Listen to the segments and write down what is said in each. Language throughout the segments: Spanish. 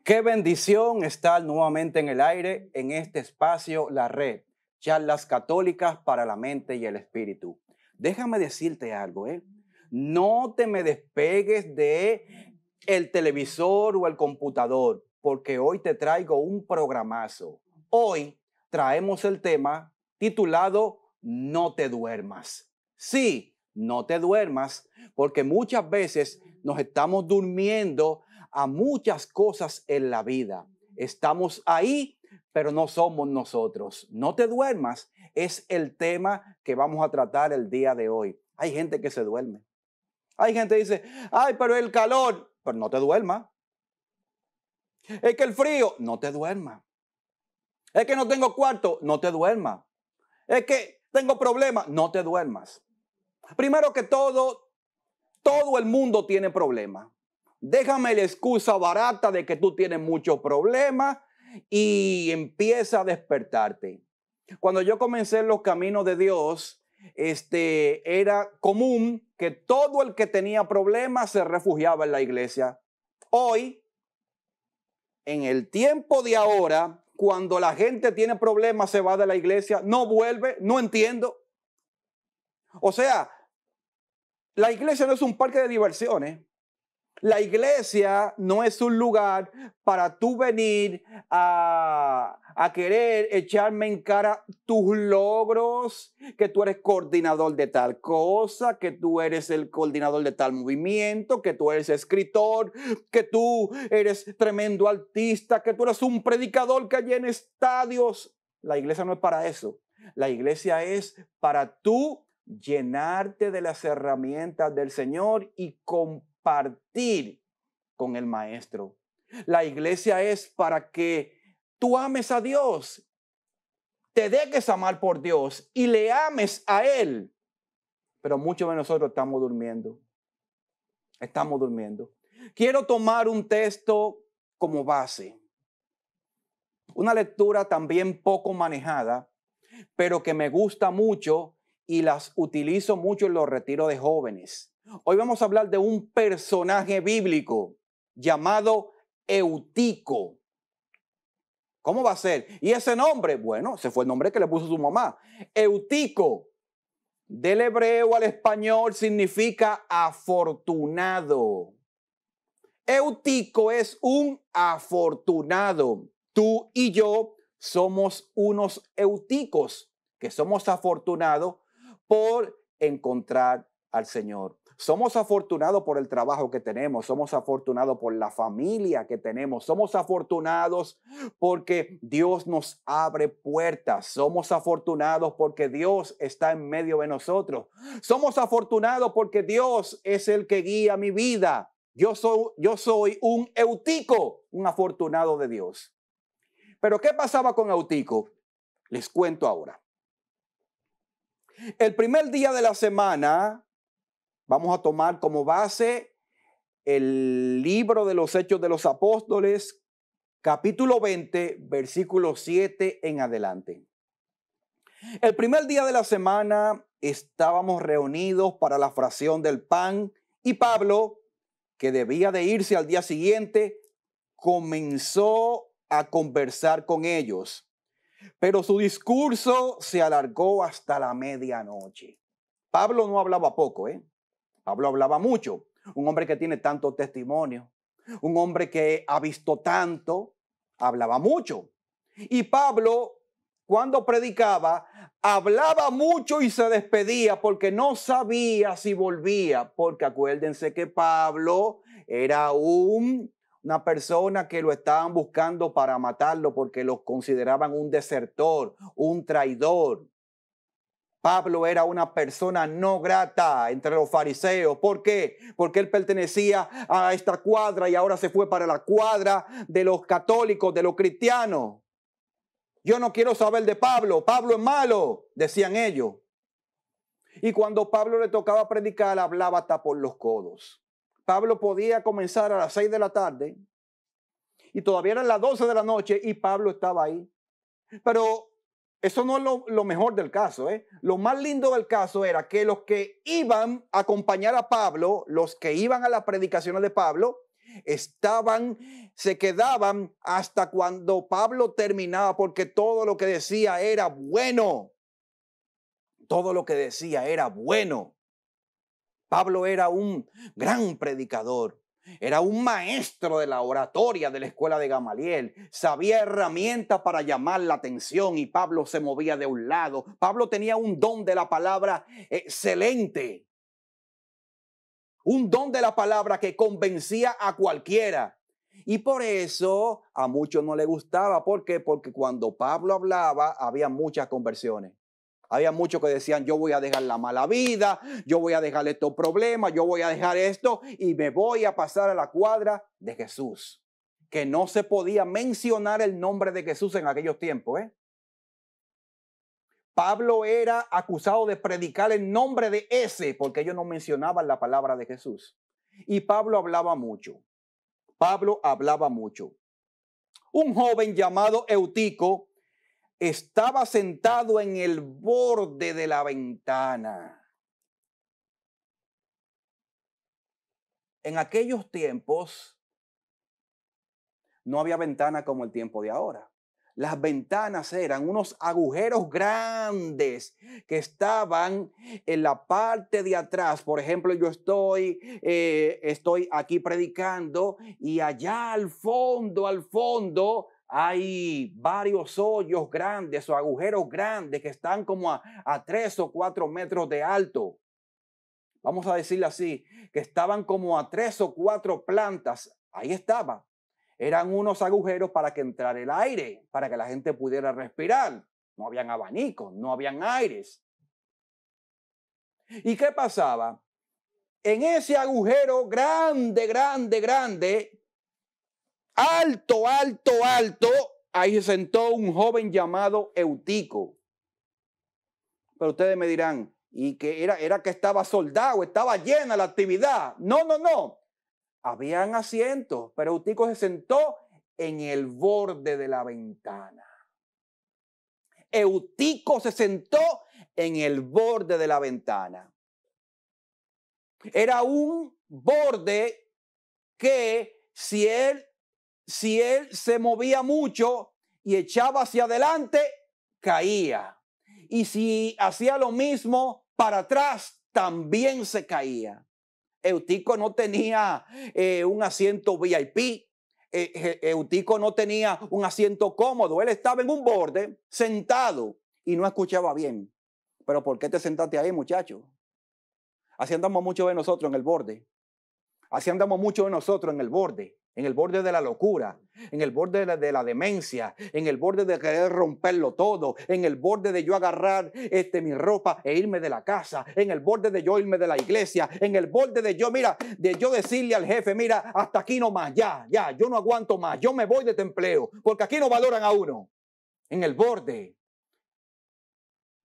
Qué bendición estar nuevamente en el aire, en este espacio, la red, charlas católicas para la mente y el espíritu. Déjame decirte algo, No te me despegues de el televisor o el computador, porque hoy te traigo un programazo. Hoy traemos el tema titulado No te duermas. Sí, no te duermas, porque muchas veces nos estamos durmiendo a muchas cosas en la vida. Estamos ahí, pero no somos nosotros. No te duermas es el tema que vamos a tratar el día de hoy. Hay gente que se duerme. Hay gente que dice, ay, pero el calor, pero no te duermas. Es que el frío, no te duermas. Es que no tengo cuarto, no te duermas. Es que tengo problemas, no te duermas. Primero que todo el mundo tiene problemas. Déjame la excusa barata de que tú tienes muchos problemas y empieza a despertarte. Cuando yo comencé en los caminos de Dios, era común que todo el que tenía problemas se refugiaba en la iglesia. Hoy, en el tiempo de ahora, cuando la gente tiene problemas, se va de la iglesia, no vuelve, no entiendo. O sea, la iglesia no es un parque de diversiones. La iglesia no es un lugar para tú venir a querer echarme en cara tus logros, que tú eres coordinador de tal cosa, que tú eres el coordinador de tal movimiento, que tú eres escritor, que tú eres tremendo artista, que tú eres un predicador que llena estadios. La iglesia no es para eso. La iglesia es para tú llenarte de las herramientas del Señor y compartir con el Maestro. La iglesia es para que tú ames a Dios, te dejes amar por Dios y le ames a Él. Pero muchos de nosotros estamos durmiendo. Estamos durmiendo. Quiero tomar un texto como base. Una lectura también poco manejada, pero que me gusta mucho y las utilizo mucho en los retiros de jóvenes. Hoy vamos a hablar de un personaje bíblico llamado Eutico. ¿Cómo va a ser? Y ese nombre, bueno, ese fue el nombre que le puso su mamá. Eutico, del hebreo al español, significa afortunado. Eutico es un afortunado. Tú y yo somos unos euticos, que somos afortunados por encontrar al Señor. Somos afortunados por el trabajo que tenemos, somos afortunados por la familia que tenemos, somos afortunados porque Dios nos abre puertas, somos afortunados porque Dios está en medio de nosotros, somos afortunados porque Dios es el que guía mi vida. Yo soy un Eutico, un afortunado de Dios. Pero ¿qué pasaba con Eutico? Les cuento ahora. El primer día de la semana, vamos a tomar como base el libro de los Hechos de los Apóstoles, capítulo 20, versículo 7 en adelante. El primer día de la semana estábamos reunidos para la fracción del pan y Pablo, que debía de irse al día siguiente, comenzó a conversar con ellos. Pero su discurso se alargó hasta la medianoche. Pablo no hablaba poco, Pablo hablaba mucho. Un hombre que tiene tanto testimonio, un hombre que ha visto tanto, hablaba mucho. Y Pablo, cuando predicaba, hablaba mucho y se despedía porque no sabía si volvía. Porque acuérdense que Pablo era una persona que lo estaban buscando para matarlo porque lo consideraban un desertor, un traidor. Pablo era una persona no grata entre los fariseos. ¿Por qué? Porque él pertenecía a esta cuadra y ahora se fue para la cuadra de los católicos, de los cristianos. Yo no quiero saber de Pablo. Pablo es malo, decían ellos. Y cuando Pablo le tocaba predicar, hablaba hasta por los codos. Pablo podía comenzar a las 6 de la tarde y todavía eran las 12 de la noche y Pablo estaba ahí. Pero eso no es lo mejor del caso, Lo más lindo del caso era que los que iban a acompañar a Pablo, los que iban a las predicaciones de Pablo, se quedaban hasta cuando Pablo terminaba, porque todo lo que decía era bueno. Todo lo que decía era bueno. Pablo era un gran predicador. Era un maestro de la oratoria de la escuela de Gamaliel. Sabía herramientas para llamar la atención y Pablo se movía de un lado. Pablo tenía un don de la palabra excelente. Un don de la palabra que convencía a cualquiera. Y por eso a muchos no les gustaba. ¿Por qué? Porque cuando Pablo hablaba había muchas conversiones. Había muchos que decían, yo voy a dejar la mala vida, yo voy a dejar estos problemas, yo voy a dejar esto y me voy a pasar a la cuadra de Jesús. Que no se podía mencionar el nombre de Jesús en aquellos tiempos. Pablo era acusado de predicar el nombre de ese, porque ellos no mencionaban la palabra de Jesús. Y Pablo hablaba mucho. Pablo hablaba mucho. Un joven llamado Eutico estaba sentado en el borde de la ventana. En aquellos tiempos no había ventana como el tiempo de ahora. Las ventanas eran unos agujeros grandes que estaban en la parte de atrás. Por ejemplo, yo estoy aquí predicando y allá al fondo hay varios hoyos grandes o agujeros grandes que están como a 3 o 4 metros de alto. Vamos a decirlo así, que estaban como a 3 o 4 plantas. Ahí estaba. Eran unos agujeros para que entrara el aire, para que la gente pudiera respirar. No habían abanicos, no habían aires. ¿Y qué pasaba? En ese agujero grande, alto, ahí se sentó un joven llamado Eutico. Pero ustedes me dirán, ¿y que era que estaba soldado, estaba llena la actividad? No. Habían asientos, pero Eutico se sentó en el borde de la ventana. Eutico se sentó en el borde de la ventana. Era un borde que si él se movía mucho y echaba hacia adelante, caía. Y si hacía lo mismo para atrás, también se caía. Eutico no tenía un asiento VIP. Eutico no tenía un asiento cómodo. Él estaba en un borde, sentado, y no escuchaba bien. Pero ¿por qué te sentaste ahí, muchacho? Así andamos muchos de nosotros en el borde. Así andamos muchos de nosotros en el borde de la locura, en el borde de la demencia, en el borde de querer romperlo todo, en el borde de yo agarrar mi ropa e irme de la casa, en el borde de yo irme de la iglesia, en el borde de yo decirle al jefe, mira, hasta aquí no más, ya, yo no aguanto más, yo me voy de este empleo, porque aquí no valoran a uno. En el borde.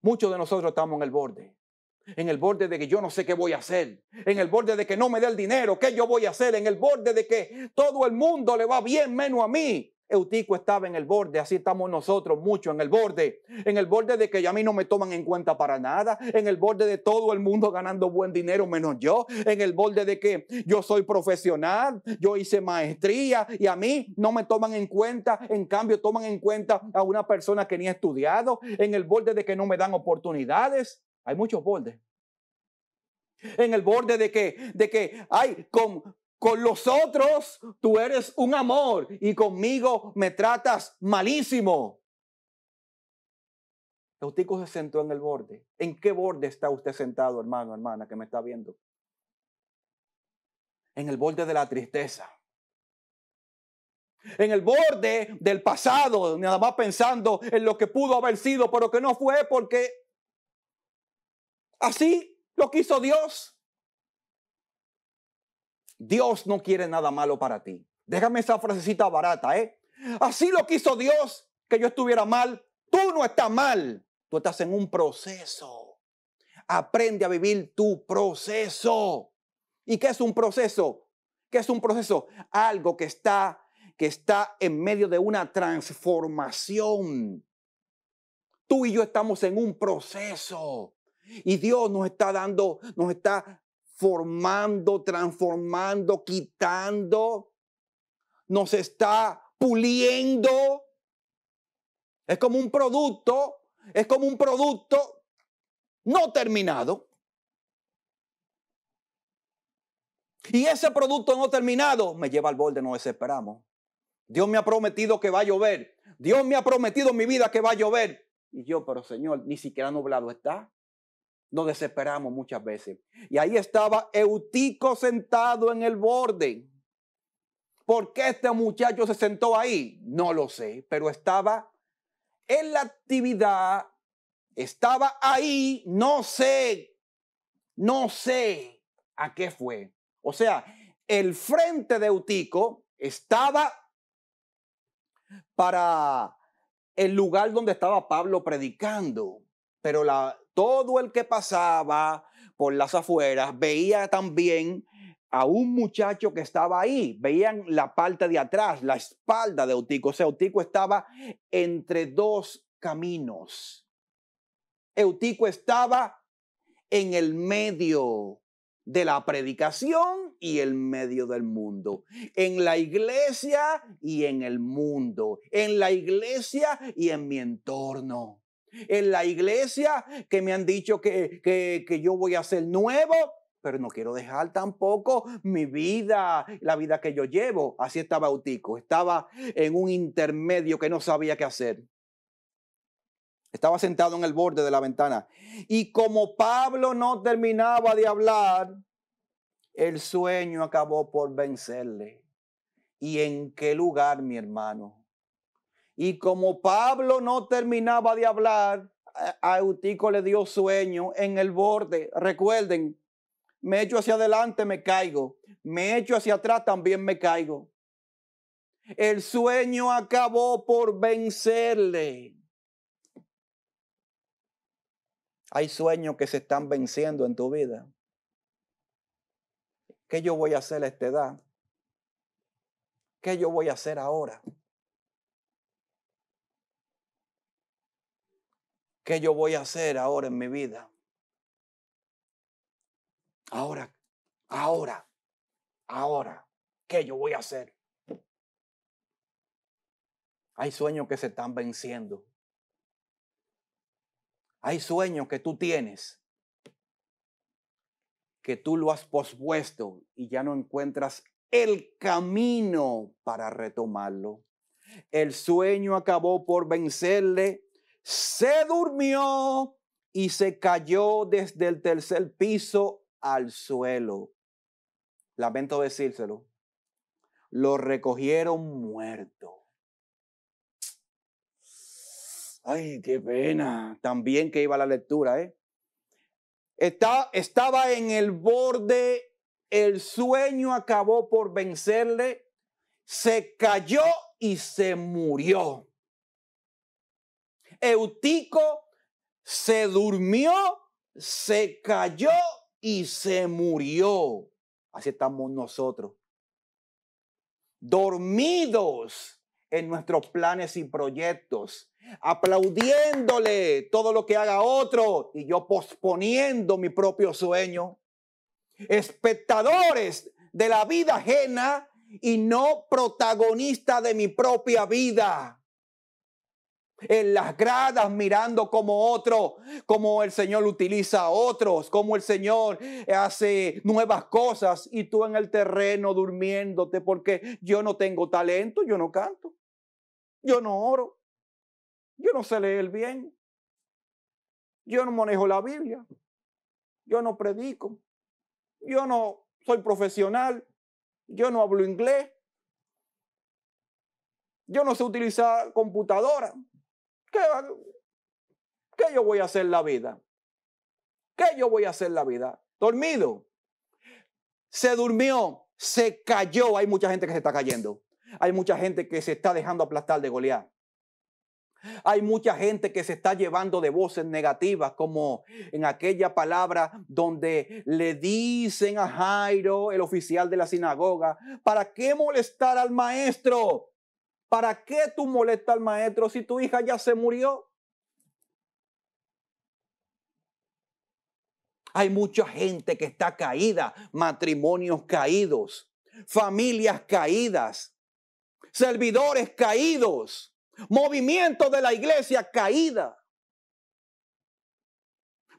Muchos de nosotros estamos en el borde. En el borde de que yo no sé qué voy a hacer. En el borde de que no me dé el dinero. ¿Qué yo voy a hacer? En el borde de que todo el mundo le va bien menos a mí. Eutico estaba en el borde. Así estamos nosotros mucho en el borde. En el borde de que a mí no me toman en cuenta para nada. En el borde de todo el mundo ganando buen dinero menos yo. En el borde de que yo soy profesional. Yo hice maestría y a mí no me toman en cuenta. En cambio toman en cuenta a una persona que ni ha estudiado. En el borde de que no me dan oportunidades. Hay muchos bordes. En el borde de que ay, con los otros tú eres un amor y conmigo me tratas malísimo. Eutico se sentó en el borde. ¿En qué borde está usted sentado, hermano, hermana, que me está viendo? En el borde de la tristeza. En el borde del pasado, nada más pensando en lo que pudo haber sido, pero que no fue porque así lo quiso Dios. Dios no quiere nada malo para ti. Déjame esa frasecita barata, Así lo quiso Dios, que yo estuviera mal. Tú no estás mal. Tú estás en un proceso. Aprende a vivir tu proceso. ¿Y qué es un proceso? ¿Qué es un proceso? Algo que está en medio de una transformación. Tú y yo estamos en un proceso. Y Dios nos está formando, transformando, quitando nos está puliendo. Es como un producto no terminado. Y ese producto no terminado me lleva al borde, nos desesperamos. Dios me ha prometido que va a llover. Dios me ha prometido en mi vida que va a llover. Y yo, pero Señor, ni siquiera nublado está. Nos desesperamos muchas veces. Y ahí estaba Eutico sentado en el borde. ¿Por qué este muchacho se sentó ahí? No lo sé, pero estaba en la actividad, estaba ahí, no sé a qué fue. O sea, el frente de Eutico estaba para el lugar donde estaba Pablo predicando, pero todo el que pasaba por las afueras veía también a un muchacho que estaba ahí, veían la parte de atrás, la espalda de Eutico. O sea, Eutico estaba entre dos caminos. Eutico estaba en el medio de la predicación y el medio del mundo, en la iglesia y en el mundo, en la iglesia y en mi entorno, en la iglesia que me han dicho que yo voy a ser nuevo, pero no quiero dejar tampoco mi vida, la vida que yo llevo. Así estaba Eutico, estaba en un intermedio que no sabía qué hacer. Estaba sentado en el borde de la ventana. Y como Pablo no terminaba de hablar, el sueño acabó por vencerle. ¿Y en qué lugar, mi hermano? Y como Pablo no terminaba de hablar, a Eutico le dio sueño en el borde. Recuerden, me echo hacia adelante, me caigo. Me echo hacia atrás, también me caigo. El sueño acabó por vencerle. Hay sueños que se están venciendo en tu vida. ¿Qué yo voy a hacer a esta edad? ¿Qué yo voy a hacer ahora? ¿Qué yo voy a hacer ahora en mi vida? Ahora, ¿qué yo voy a hacer? Hay sueños que se están venciendo. Hay sueños que tú tienes, que tú lo has pospuesto y ya no encuentras el camino para retomarlo. El sueño acabó por vencerle, se durmió y se cayó desde el tercer piso al suelo. Lamento decírselo. Lo recogieron muerto. Ay, qué pena. También que iba la lectura, ¿eh? Estaba en el borde, el sueño acabó por vencerle, se cayó y se murió. Eutico se durmió, se cayó y se murió. Así estamos nosotros, dormidos en nuestros planes y proyectos, aplaudiéndole todo lo que haga otro y yo posponiendo mi propio sueño, espectadores de la vida ajena y no protagonista de mi propia vida. En las gradas mirando como otro, como el Señor utiliza a otros, como el Señor hace nuevas cosas y tú en el terreno durmiéndote porque yo no tengo talento, yo no canto, yo no oro, yo no sé leer bien, yo no manejo la Biblia, yo no predico, yo no soy profesional, yo no hablo inglés, yo no sé utilizar computadora. ¿Qué yo voy a hacer en la vida? ¿Qué yo voy a hacer en la vida? Dormido. Se durmió, se cayó. Hay mucha gente que se está cayendo. Hay mucha gente que se está dejando aplastar de Goliat. Hay mucha gente que se está llevando de voces negativas, como en aquella palabra donde le dicen a Jairo, el oficial de la sinagoga, ¿para qué molestar al maestro? ¿Para qué tú molestas al maestro si tu hija ya se murió? Hay mucha gente que está caída, matrimonios caídos, familias caídas. servidores caídos, movimientos de la iglesia caída,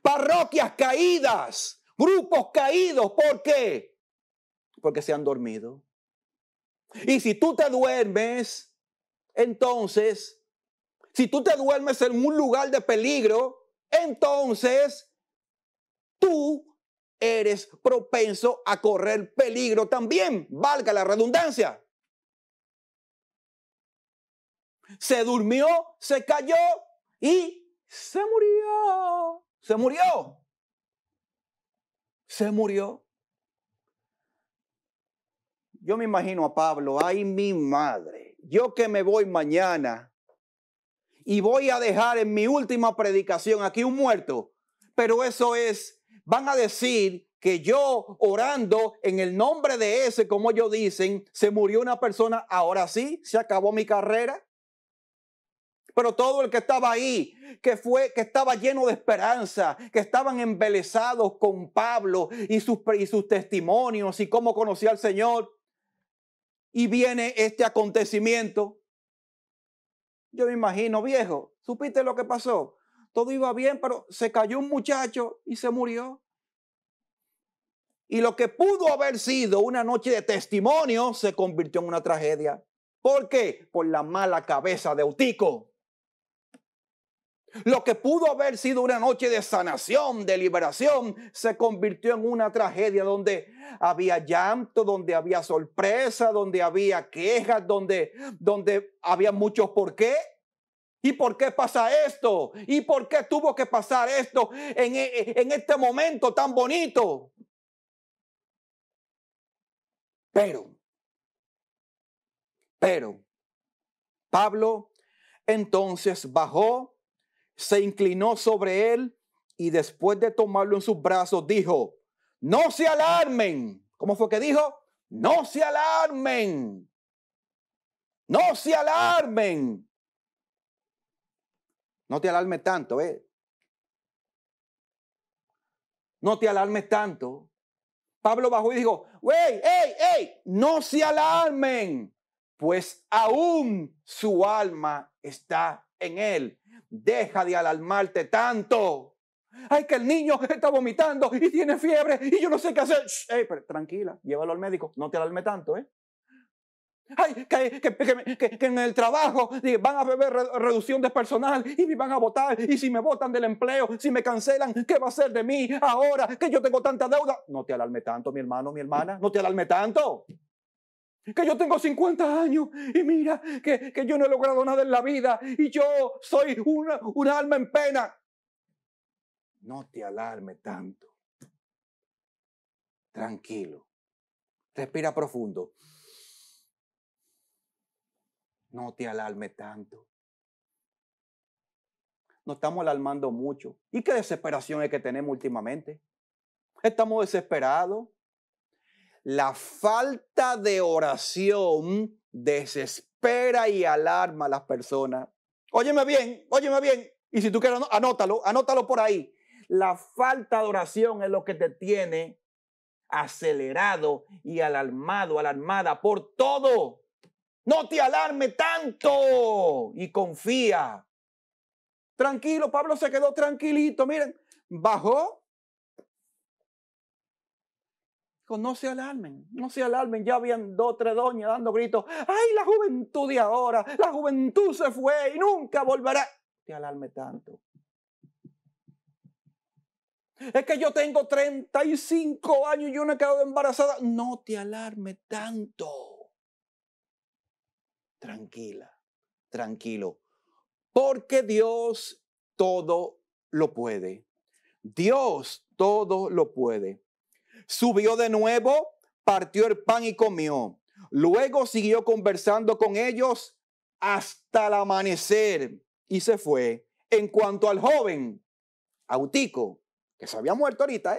parroquias caídas, grupos caídos. ¿Por qué? Porque se han dormido. Y si tú te duermes, entonces, si tú te duermes en un lugar de peligro, entonces tú eres propenso a correr peligro también, valga la redundancia. Se durmió, se cayó y se murió. Se murió. Se murió. Yo me imagino a Pablo, ay mi madre, yo que me voy mañana y voy a dejar en mi última predicación aquí un muerto, pero eso es, van a decir que yo orando en el nombre de ese, como ellos dicen, se murió una persona, ahora sí, se acabó mi carrera. Pero todo el que estaba ahí, que estaba lleno de esperanza, que estaban embelesados con Pablo y sus testimonios y cómo conocía al Señor, y viene este acontecimiento. Yo me imagino, viejo, ¿supiste lo que pasó? Todo iba bien, pero se cayó un muchacho y se murió. Y lo que pudo haber sido una noche de testimonio se convirtió en una tragedia. ¿Por qué? Por la mala cabeza de Eutico. Lo que pudo haber sido una noche de sanación, de liberación, se convirtió en una tragedia donde había llanto, donde había sorpresa, donde había quejas, donde había muchos por qué. ¿Y por qué pasa esto? ¿Y por qué tuvo que pasar esto en este momento tan bonito? Pero, Pablo entonces bajó, se inclinó sobre él y después de tomarlo en sus brazos dijo, no se alarmen. ¿Cómo fue que dijo? No se alarmen. No se alarmen. No te alarmes tanto, No te alarmes tanto. Pablo bajó y dijo, ¡Ey! No se alarmen, pues aún su alma está en él. Deja de alarmarte tanto. Ay, que el niño está vomitando y tiene fiebre y yo no sé qué hacer. Pero tranquila, llévalo al médico. No te alarmes tanto, Ay, que en el trabajo van a haber reducción de personal y me van a votar. Y si me votan del empleo, si me cancelan, ¿qué va a ser de mí ahora que yo tengo tanta deuda? No te alarme tanto, mi hermano, mi hermana. No te alarme tanto. Que yo tengo 50 años y mira que yo no he logrado nada en la vida y yo soy una alma en pena. No te alarme tanto. Tranquilo. Respira profundo. No te alarme tanto. Nos estamos alarmando mucho. ¿Y qué desesperación es que tenemos últimamente? Estamos desesperados. La falta de oración desespera y alarma a las personas. Óyeme bien. Y si tú quieres, anótalo por ahí. La falta de oración es lo que te tiene acelerado y alarmada por todo. No te alarme tanto y confía. Tranquilo, Pablo se quedó tranquilito. Miren, bajó. No se alarmen. Ya habían 2 o 3 doñas dando gritos. ¡Ay, la juventud de ahora! La juventud se fue y nunca volverá. No te alarme tanto. Es que yo tengo 35 años y yo no he quedado embarazada. No te alarme tanto. Tranquilo. Porque Dios todo lo puede. Dios todo lo puede. Subió de nuevo, partió el pan y comió. Luego siguió conversando con ellos hasta el amanecer y se fue. En cuanto al joven, Eutico, que se había muerto ahorita,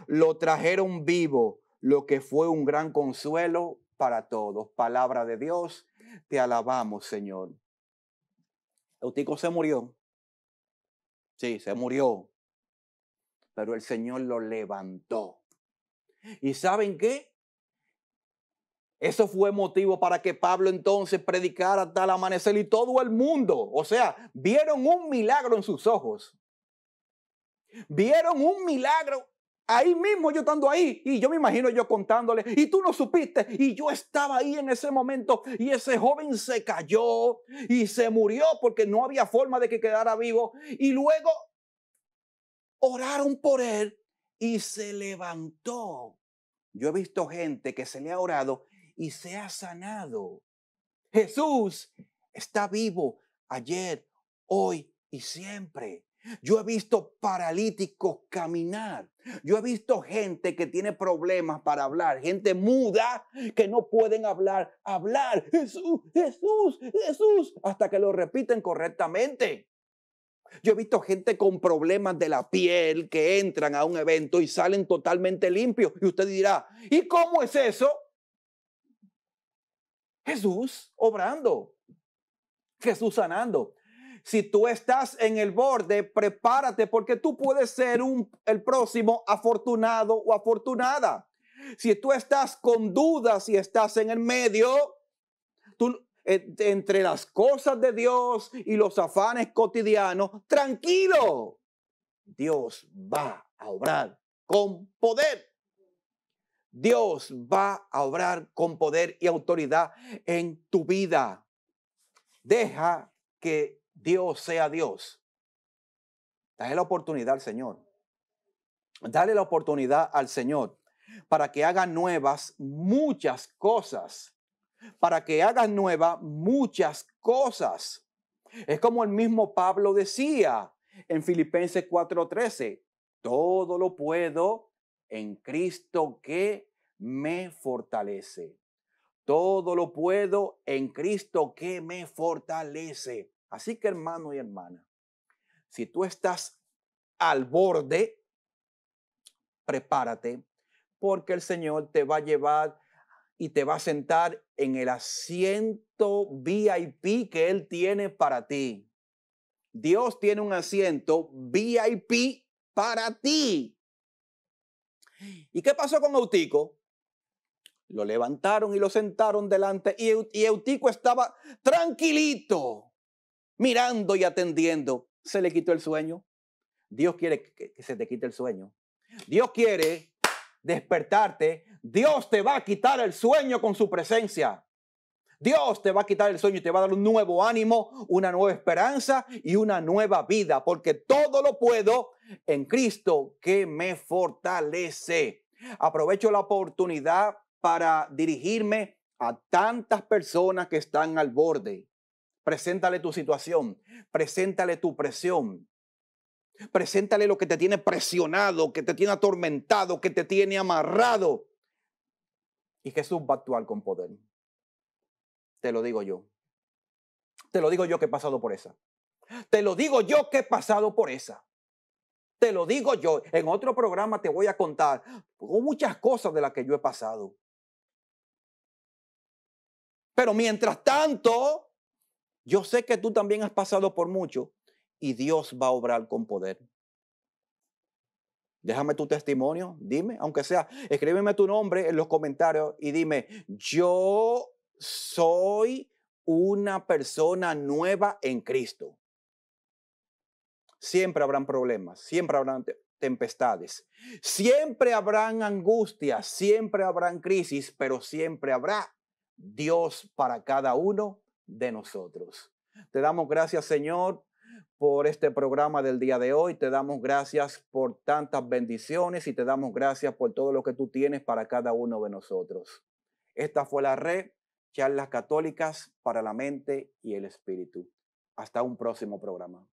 lo trajeron vivo, lo que fue un gran consuelo para todos. Palabra de Dios, te alabamos, Señor. Eutico se murió. Sí, se murió. Pero el Señor lo levantó. ¿Y saben qué? Eso fue motivo para que Pablo entonces predicara hasta el amanecer y todo el mundo, o sea, vieron un milagro en sus ojos. Vieron un milagro ahí mismo, yo estando ahí, y yo me imagino yo contándole, y tú no supiste, y yo estaba ahí en ese momento, y ese joven se cayó y se murió porque no había forma de que quedara vivo, y luego oraron por él y se levantó. Yo he visto gente que se le ha orado y se ha sanado. Jesús está vivo ayer, hoy y siempre. Yo he visto paralíticos caminar. Yo he visto gente que tiene problemas para hablar, gente muda que no pueden hablar. Jesús, Jesús, Jesús, hasta que lo repiten correctamente. Yo he visto gente con problemas de la piel que entran a un evento y salen totalmente limpios. Y usted dirá, ¿y cómo es eso? Jesús obrando, Jesús sanando. Si tú estás en el borde, prepárate porque tú puedes ser el próximo afortunado o afortunada. Si tú estás con dudas y estás en el medio, tú, entre las cosas de Dios y los afanes cotidianos, tranquilo. Dios va a obrar con poder. Dios va a obrar con poder y autoridad en tu vida. Deja que Dios sea Dios. Dale la oportunidad al Señor. Dale la oportunidad al Señor para que haga nuevas muchas cosas. Para que haga nuevas muchas cosas. Es como el mismo Pablo decía en Filipenses 4:13. Todo lo puedo en Cristo que me fortalece. Todo lo puedo en Cristo que me fortalece. Así que hermano y hermana, si tú estás al borde, prepárate porque el Señor te va a llevar y te va a sentar en el asiento VIP que Él tiene para ti. Dios tiene un asiento VIP para ti. ¿Y qué pasó con Eutico? Lo levantaron y lo sentaron delante y Eutico estaba tranquilito, mirando y atendiendo. Se le quitó el sueño. Dios quiere que se te quite el sueño. Dios quiere despertarte. Dios te va a quitar el sueño con su presencia. Dios te va a quitar el sueño y te va a dar un nuevo ánimo, una nueva esperanza y una nueva vida, porque todo lo puedo en Cristo que me fortalece. Aprovecho la oportunidad para dirigirme a tantas personas que están al borde. Preséntale tu situación, preséntale tu presión, preséntale lo que te tiene presionado, que te tiene atormentado, que te tiene amarrado. Y Jesús va a actuar con poder. Te lo digo yo. Te lo digo yo que he pasado por esa. Te lo digo yo que he pasado por esa. Te lo digo yo. En otro programa te voy a contar muchas cosas de las que yo he pasado. Pero mientras tanto, yo sé que tú también has pasado por mucho y Dios va a obrar con poder. Déjame tu testimonio, dime, aunque sea, escríbeme tu nombre en los comentarios y dime, yo soy una persona nueva en Cristo. Siempre habrán problemas, siempre habrán tempestades, siempre habrán angustias, siempre habrán crisis, pero siempre habrá Dios para cada uno de nosotros. Te damos gracias, Señor, por este programa del día de hoy. Te damos gracias por tantas bendiciones y te damos gracias por todo lo que tú tienes para cada uno de nosotros. Esta fue la red Charlas Católicas para la Mente y el Espíritu. Hasta un próximo programa.